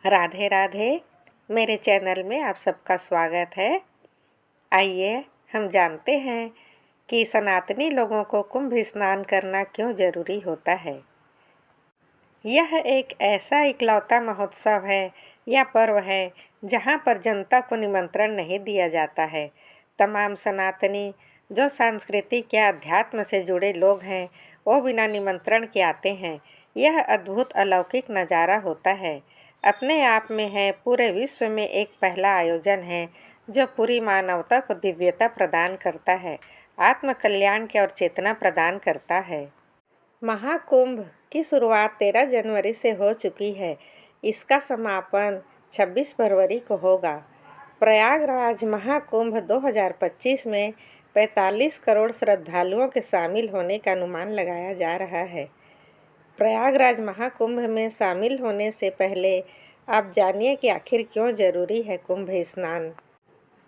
राधे राधे। मेरे चैनल में आप सबका स्वागत है। आइए हम जानते हैं कि सनातनी लोगों को कुंभ स्नान करना क्यों ज़रूरी होता है। यह एक ऐसा इकलौता महोत्सव है या पर्व है जहाँ पर जनता को निमंत्रण नहीं दिया जाता है। तमाम सनातनी जो सांस्कृतिक या अध्यात्म से जुड़े लोग हैं वो बिना निमंत्रण के आते हैं। यह अद्भुत अलौकिक नज़ारा होता है, अपने आप में है, पूरे विश्व में एक पहला आयोजन है जो पूरी मानवता को दिव्यता प्रदान करता है, आत्म कल्याण की और चेतना प्रदान करता है। महाकुंभ की शुरुआत 13 जनवरी से हो चुकी है। इसका समापन 26 फरवरी को होगा। प्रयागराज महाकुंभ 2025 में 45 करोड़ श्रद्धालुओं के शामिल होने का अनुमान लगाया जा रहा है। प्रयागराज महाकुंभ में शामिल होने से पहले आप जानिए कि आखिर क्यों जरूरी है कुंभ स्नान।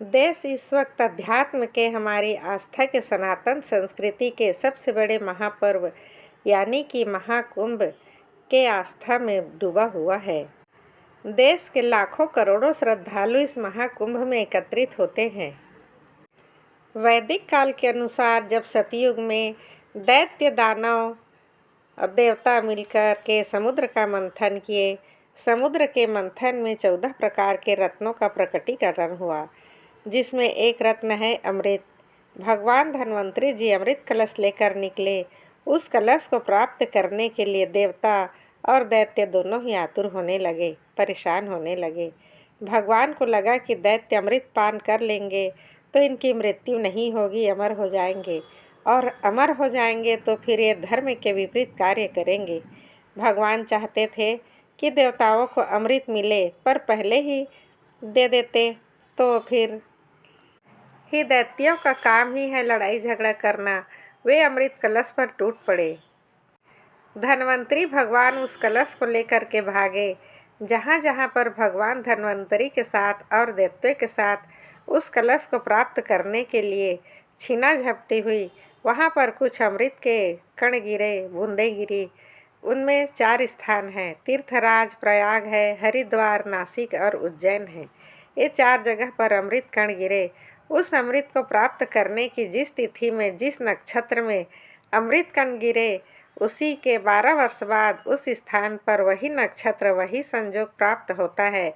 देश इस वक्त अध्यात्म के, हमारी आस्था के, सनातन संस्कृति के सबसे बड़े महापर्व यानी कि महाकुंभ के आस्था में डूबा हुआ है। देश के लाखों करोड़ों श्रद्धालु इस महाकुंभ में एकत्रित होते हैं। वैदिक काल के अनुसार जब सतयुग में दैत्य, दानव और देवता मिलकर के समुद्र का मंथन किए, समुद्र के मंथन में 14 प्रकार के रत्नों का प्रकटीकरण हुआ, जिसमें एक रत्न है अमृत। भगवान धन्वंतरी जी अमृत कलश लेकर निकले। उस कलश को प्राप्त करने के लिए देवता और दैत्य दोनों ही आतुर होने लगे, परेशान होने लगे। भगवान को लगा कि दैत्य अमृत पान कर लेंगे तो इनकी मृत्यु नहीं होगी, अमर हो जाएंगे, और अमर हो जाएंगे तो फिर ये धर्म के विपरीत कार्य करेंगे। भगवान चाहते थे कि देवताओं को अमृत मिले, पर पहले ही दे देते तो फिर ही दैत्यों का काम ही है लड़ाई झगड़ा करना। वे अमृत कलश पर टूट पड़े। धन्वंतरी भगवान उस कलश को लेकर के भागे। जहाँ जहाँ पर भगवान धन्वंतरी के साथ और दैत्य के साथ उस कलश को प्राप्त करने के लिए छीना झपटी हुई, वहाँ पर कुछ अमृत के कण गिरे, बूंदें गिरी। उनमें 4 स्थान हैं, तीर्थराज, प्रयाग है, हरिद्वार, नासिक और उज्जैन है। ये 4 जगह पर अमृत कण गिरे। उस अमृत को प्राप्त करने की जिस तिथि में, जिस नक्षत्र में अमृत कण गिरे, उसी के 12 वर्ष बाद उस स्थान पर वही नक्षत्र, वही संयोग प्राप्त होता है।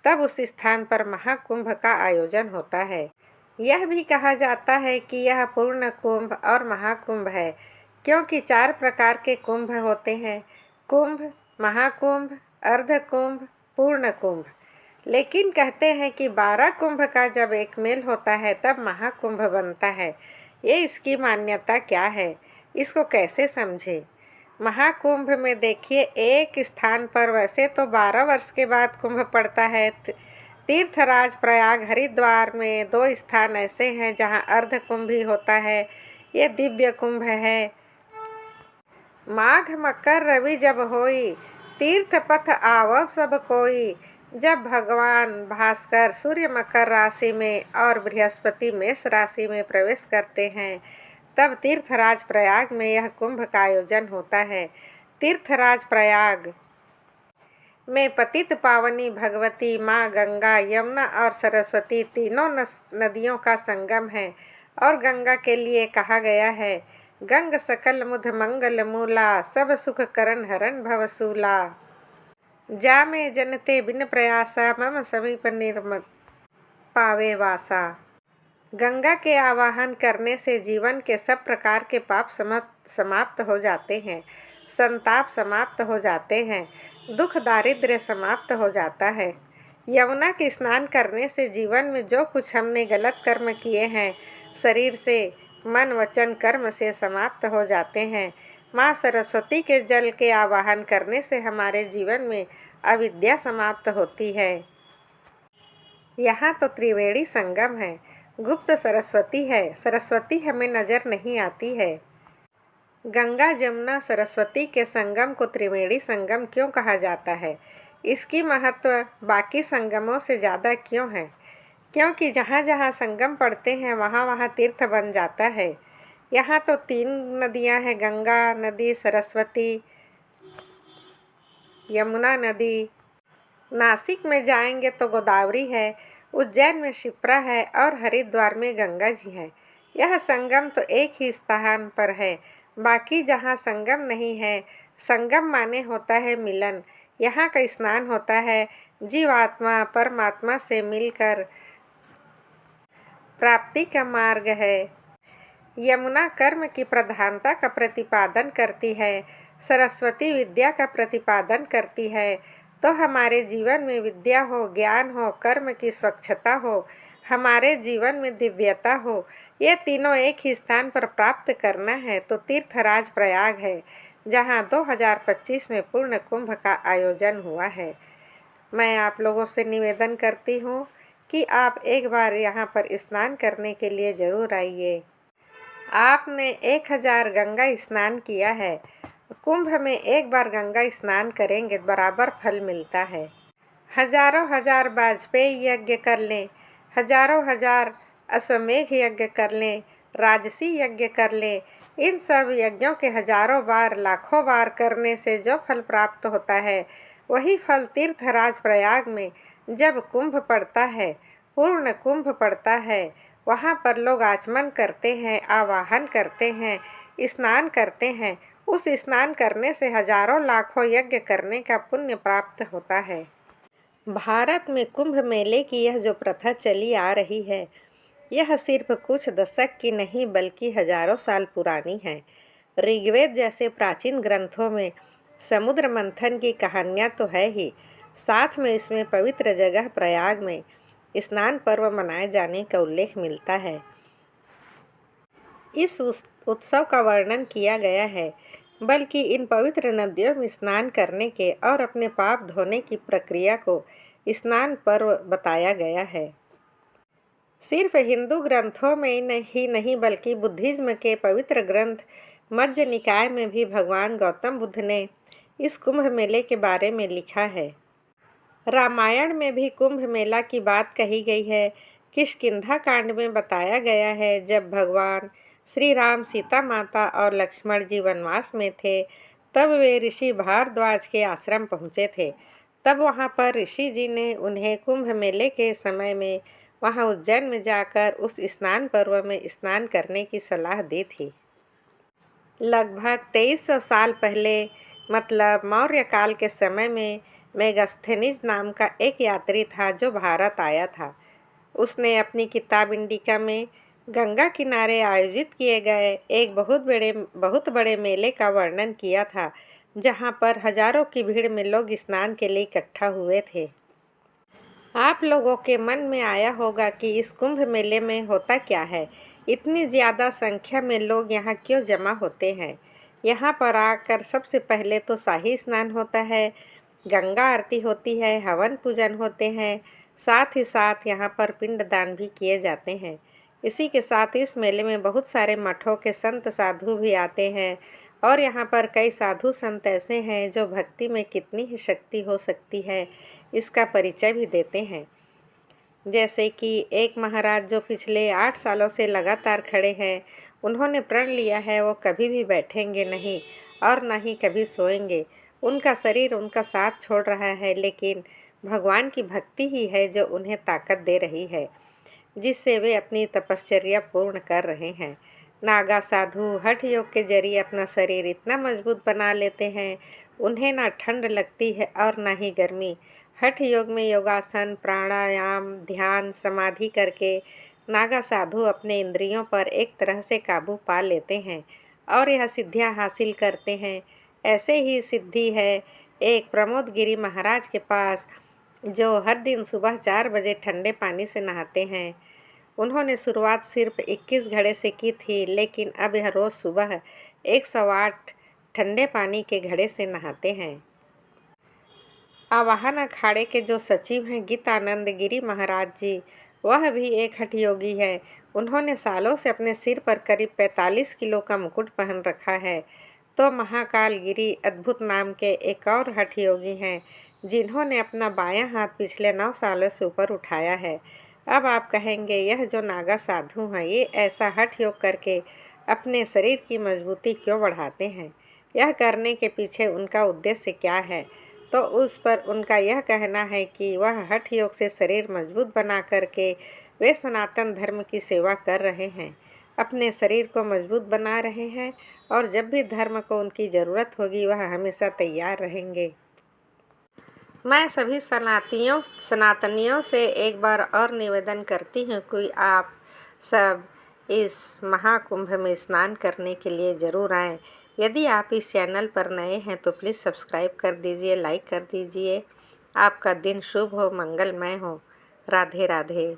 तब उस स्थान पर महाकुंभ का आयोजन होता है। यह भी कहा जाता है कि यह पूर्ण कुंभ और महाकुंभ है, क्योंकि 4 प्रकार के कुंभ होते हैं: कुंभ, महाकुंभ, अर्धकुंभ, पूर्ण कुंभ। लेकिन कहते हैं कि 12 कुंभ का जब एक मेल होता है तब महाकुंभ बनता है। ये इसकी मान्यता क्या है, इसको कैसे समझे? महाकुंभ में देखिए, एक स्थान पर वैसे तो 12 वर्ष के बाद कुंभ पड़ता है। तीर्थराज, प्रयाग, हरिद्वार में 2 स्थान ऐसे हैं जहाँ अर्ध कुंभ ही होता है। ये दिव्य कुंभ है। माघ मकर रवि जब होई, तीर्थ पथ आवव सब कोई। जब भगवान भास्कर सूर्य मकर राशि में और बृहस्पति मेष राशि में प्रवेश करते हैं, तब तीर्थराज प्रयाग में यह कुंभ का आयोजन होता है। तीर्थराज प्रयाग में पतित पावनी भगवती माँ गंगा, यमुना और सरस्वती तीनों नदियों का संगम है, और गंगा के लिए कहा गया है, गंग सकल मुध मंगल मूला, सब सुख करन हरन भवसूला। जा में जनते बिन प्रयासा, मम समीप निर्मत पावे वासा। गंगा के आवाहन करने से जीवन के सब प्रकार के पाप समाप्त हो जाते हैं, संताप समाप्त हो जाते हैं, दुख दारिद्र्य समाप्त हो जाता है। यमुना के स्नान करने से जीवन में जो कुछ हमने गलत कर्म किए हैं, शरीर से, मन, वचन, कर्म से समाप्त हो जाते हैं। माँ सरस्वती के जल के आवाहन करने से हमारे जीवन में अविद्या समाप्त होती है। यहाँ तो त्रिवेणी संगम है, गुप्त सरस्वती है। सरस्वती हमें नज़र नहीं आती है। गंगा, जमुना, सरस्वती के संगम को त्रिवेणी संगम क्यों कहा जाता है? इसकी महत्व बाकी संगमों से ज़्यादा क्यों है? क्योंकि जहाँ जहाँ संगम पड़ते हैं वहाँ वहाँ तीर्थ बन जाता है। यहाँ तो 3 नदियाँ हैं, गंगा नदी, सरस्वती, यमुना नदी। नासिक में जाएंगे तो गोदावरी है, उज्जैन में शिप्रा है और हरिद्वार में गंगा जी है। यह संगम तो एक ही स्थान पर है, बाकी जहाँ संगम नहीं है। संगम माने होता है मिलन। यहाँ का स्नान होता है जीवात्मा परमात्मा से मिलकर प्राप्ति का मार्ग है। यमुना कर्म की प्रधानता का प्रतिपादन करती है, सरस्वती विद्या का प्रतिपादन करती है। तो हमारे जीवन में विद्या हो, ज्ञान हो, कर्म की स्वच्छता हो, हमारे जीवन में दिव्यता हो, ये तीनों एक ही स्थान पर प्राप्त करना है तो तीर्थराज प्रयाग है, जहाँ 2025 में पूर्ण कुंभ का आयोजन हुआ है। मैं आप लोगों से निवेदन करती हूँ कि आप एक बार यहाँ पर स्नान करने के लिए ज़रूर आइए। आपने 1000 गंगा स्नान किया है, कुंभ में एक बार गंगा स्नान करेंगे बराबर फल मिलता है। हजारों हजार वाजपेयी यज्ञ कर लें, हजारों हजार अश्वमेघ यज्ञ कर लें, राजसी यज्ञ कर लें, इन सब यज्ञों के हजारों बार लाखों बार करने से जो फल प्राप्त होता है, वही फल तीर्थराज प्रयाग में जब कुंभ पड़ता है, पूर्ण कुंभ पड़ता है, वहाँ पर लोग आचमन करते हैं, आवाहन करते हैं, स्नान करते हैं। उस स्नान करने से हजारों लाखों यज्ञ करने का पुण्य प्राप्त होता है। भारत में कुंभ मेले की यह जो प्रथा चली आ रही है, यह सिर्फ कुछ दशक की नहीं बल्कि हजारों साल पुरानी है। ऋग्वेद जैसे प्राचीन ग्रंथों में समुद्र मंथन की कहानियाँ तो है ही, साथ में इसमें पवित्र जगह प्रयाग में स्नान पर्व मनाए जाने का उल्लेख मिलता है। इस उत्सव का वर्णन किया गया है, बल्कि इन पवित्र नदियों में स्नान करने के और अपने पाप धोने की प्रक्रिया को स्नान पर्व बताया गया है। सिर्फ हिंदू ग्रंथों में ही नहीं बल्कि बुद्धिज्म के पवित्र ग्रंथ मध्य निकाय में भी भगवान गौतम बुद्ध ने इस कुंभ मेले के बारे में लिखा है। रामायण में भी कुंभ मेला की बात कही गई है। किष्किंधा कांड में बताया गया है, जब भगवान श्री राम, सीता माता और लक्ष्मण जी वनवास में थे, तब वे ऋषि भारद्वाज के आश्रम पहुँचे थे। तब वहाँ पर ऋषि जी ने उन्हें कुंभ मेले के समय में वहाँ उज्जैन में जाकर उस स्नान पर्व में स्नान करने की सलाह दी थी। लगभग 2300 साल पहले, मतलब मौर्य काल के समय में, मेगास्थेनिस नाम का एक यात्री था जो भारत आया था। उसने अपनी किताब इंडिका में गंगा किनारे आयोजित किए गए एक बहुत बड़े मेले का वर्णन किया था, जहाँ पर हजारों की भीड़ में लोग स्नान के लिए इकट्ठा हुए थे। आप लोगों के मन में आया होगा कि इस कुंभ मेले में होता क्या है, इतनी ज़्यादा संख्या में लोग यहाँ क्यों जमा होते हैं। यहाँ पर आकर सबसे पहले तो शाही स्नान होता है, गंगा आरती होती है, हवन पूजन होते हैं, साथ ही साथ यहाँ पर पिंडदान भी किए जाते हैं। इसी के साथ इस मेले में बहुत सारे मठों के संत साधु भी आते हैं और यहाँ पर कई साधु संत ऐसे हैं जो भक्ति में कितनी ही शक्ति हो सकती है, इसका परिचय भी देते हैं। जैसे कि एक महाराज जो पिछले 8 सालों से लगातार खड़े हैं, उन्होंने प्रण लिया है वो कभी भी बैठेंगे नहीं और ना ही कभी सोएंगे। उनका शरीर उनका साथ छोड़ रहा है, लेकिन भगवान की भक्ति ही है जो उन्हें ताकत दे रही है, जिससे वे अपनी तपश्चर्या पूर्ण कर रहे हैं। नागा साधु हठ योग के जरिए अपना शरीर इतना मजबूत बना लेते हैं, उन्हें ना ठंड लगती है और ना ही गर्मी। हठ योग में योगासन, प्राणायाम, ध्यान, समाधि करके नागा साधु अपने इंद्रियों पर एक तरह से काबू पा लेते हैं और यह सिद्धियां हासिल करते हैं। ऐसे ही सिद्धि है एक प्रमोद गिरी महाराज के पास, जो हर दिन सुबह 4 बजे ठंडे पानी से नहाते हैं। उन्होंने शुरुआत सिर्फ 21 घड़े से की थी, लेकिन अब यह रोज़ सुबह 108 ठंडे पानी के घड़े से नहाते हैं। आवाहन अखाड़े के जो सचिव हैं गीतानंद गिरी महाराज जी, वह भी एक हठ योगी है। उन्होंने सालों से अपने सिर पर करीब 45 किलो का मुकुट पहन रखा है। तो महाकाल गिरी अद्भुत नाम के एक और हठ योगी हैं, जिन्होंने अपना बायां हाथ पिछले 9 सालों से ऊपर उठाया है। अब आप कहेंगे, यह जो नागा साधु हैं, ये ऐसा हठ योग करके अपने शरीर की मजबूती क्यों बढ़ाते हैं? यह करने के पीछे उनका उद्देश्य क्या है? तो उस पर उनका यह कहना है कि वह हठ योग से शरीर मजबूत बना करके वे सनातन धर्म की सेवा कर रहे हैं, अपने शरीर को मजबूत बना रहे हैं और जब भी धर्म को उनकी ज़रूरत होगी वह हमेशा तैयार रहेंगे। मैं सभी सनातनियों से एक बार और निवेदन करती हूँ कि आप सब इस महाकुंभ में स्नान करने के लिए ज़रूर आएँ। यदि आप इस चैनल पर नए हैं तो प्लीज़ सब्सक्राइब कर दीजिए, लाइक कर दीजिए। आपका दिन शुभ हो, मंगलमय हो। राधे राधे।